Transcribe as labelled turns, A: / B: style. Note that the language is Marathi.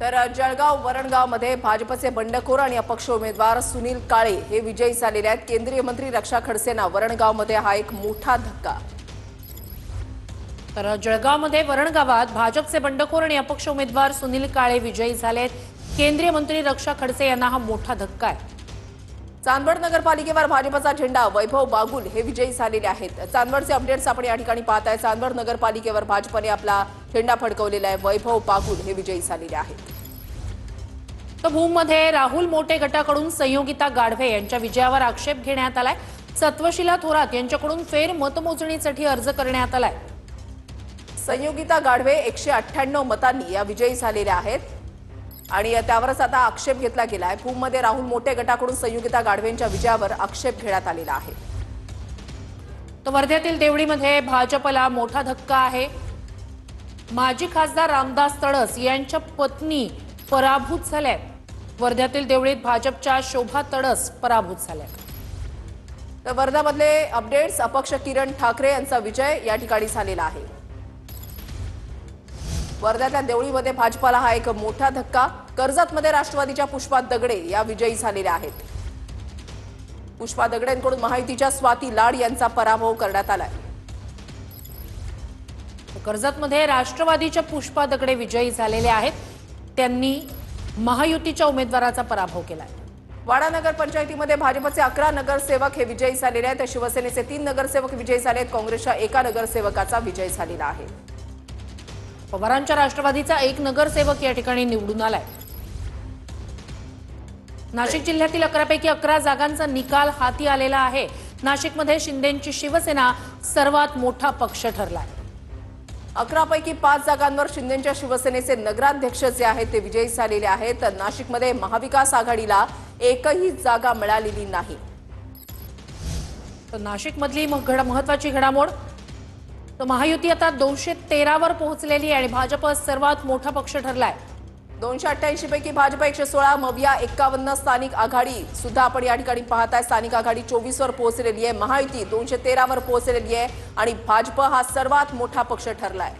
A: तर जळगाव वरणगावमध्ये भाजपचे बंडखोर आणि अपक्ष उमेदवार सुनील काळे हे विजयी झालेले आहेत। केंद्रीय मंत्री रक्षा खडसेंना वरणगावमध्ये हा एक मोठा धक्का।
B: तर जळगावमध्ये वरणगावात भाजपचे बंडखोर आणि अपक्ष उमेदवार सुनील काळे विजयी झालेत। केंद्रीय मंत्री रक्षा खडसे यांना हा मोठा धक्का आहे।
A: चांदवड नगरपालिकेवर भाजपचा झेंडा वैभव बागुल हे विजयी झालेले आहेत। चांदवडचे अपडेट्स आपण या ठिकाणी पाहताय। चांदवड नगरपालिकेवर भाजपने आपला झेंडा फडकवलेला आहे। वैभव बागुल हे विजयी झालेले आहेत।
B: तर भूममध्ये राहुल मोटे गटाकडून संयोगिता गाढवे यांच्या विजयावर आक्षेप घेण्यात आलाय। सत्वशीला थोरात यांच्याकडून फेर मतमोजणीसाठी अर्ज करण्यात आलाय।
A: संयोगिता गाढवे 198 मतांनी या विजयी झालेल्या आहेत आणि त्यावरच आता आक्षेप घेतला गेला आहे। भूममध्ये राहुल मोटे गटाकडून संयोगिता गाढवेंच्या विजयावर आक्षेप घेण्यात आलेला आहे।
B: तर वर्ध्यातील देवळीमध्ये भाजपला मोठा धक्का आहे। माजी खासदार रामदास तडस यांच्या पत्नी पराभूत झाल्या। वर्ध्यातील देवळीत भाजपच्या शोभा तडस पराभूत झाल्या।
A: तर वर्ध्यामधले अपडेट्स अपक्ष किरण ठाकरे यांचा विजय या ठिकाणी झालेला आहे। वर्ध्यातल्या देवळीमध्ये भाजपाला हा एक मोठा धक्का। कर्जतमध्ये राष्ट्रवादीच्या पुष्पा दगडे या विजयी झालेल्या आहेत। पुष्पा दगडेंकडून महायुतीच्या स्वाती लाड यांचा पराभव करण्यात आलाय।
B: कर्जतमध्ये राष्ट्रवादीच्या पुष्पा दगडे विजयी झालेले आहेत। त्यांनी महायुतीच्या उमेदवाराचा पराभव केलाय।
A: वाडा नगर पंचायतीमध्ये भाजपचे 11 नगरसेवक हे विजयी झालेले आहेत। शिवसेनेचे 3 नगरसेवक विजयी झाले आहेत। काँग्रेसच्या 1 नगरसेवकाचा विजय झालेला आहे।
B: पवारांच्या राष्ट्रवादीचा 1 नगरसेवक या ठिकाणी निवडून आलाय। नाशिक जिल्ह्यातील 11 पैकी 11 जागांचा निकाल हाती आलेला आहे। नाशिकमध्ये शिंदेंची शिवसेना सर्वात मोठा पक्ष ठरलाय।
A: 11 पैकी 5 जागांवर शिंदेच्या शिवसेनेचे नगराध्यक्ष जे आहेत ते विजयी झालेले आहेत। नाशिकमध्ये महाविकास आघाडीला एकही जागा मिळालेली नाही।
B: तर नाशिकमधली महत्त्वाची घडामोड, तर महायुती आता 213 वर पोहोचलेली आहे आणि भाजप सर्वात मोठा पक्ष ठरलाय।
A: 288 पैकी भाजप 116, मविया 51, स्थानिक आघाडी सुद्धा आपण या ठिकाणी पाहताय। स्थानिक आघाडी 24 वर पोहोचलेली आहे। महायुती 213 वर पोहोचलेली आहे आणि भाजप हा सर्वात मोठा पक्ष ठरलाय।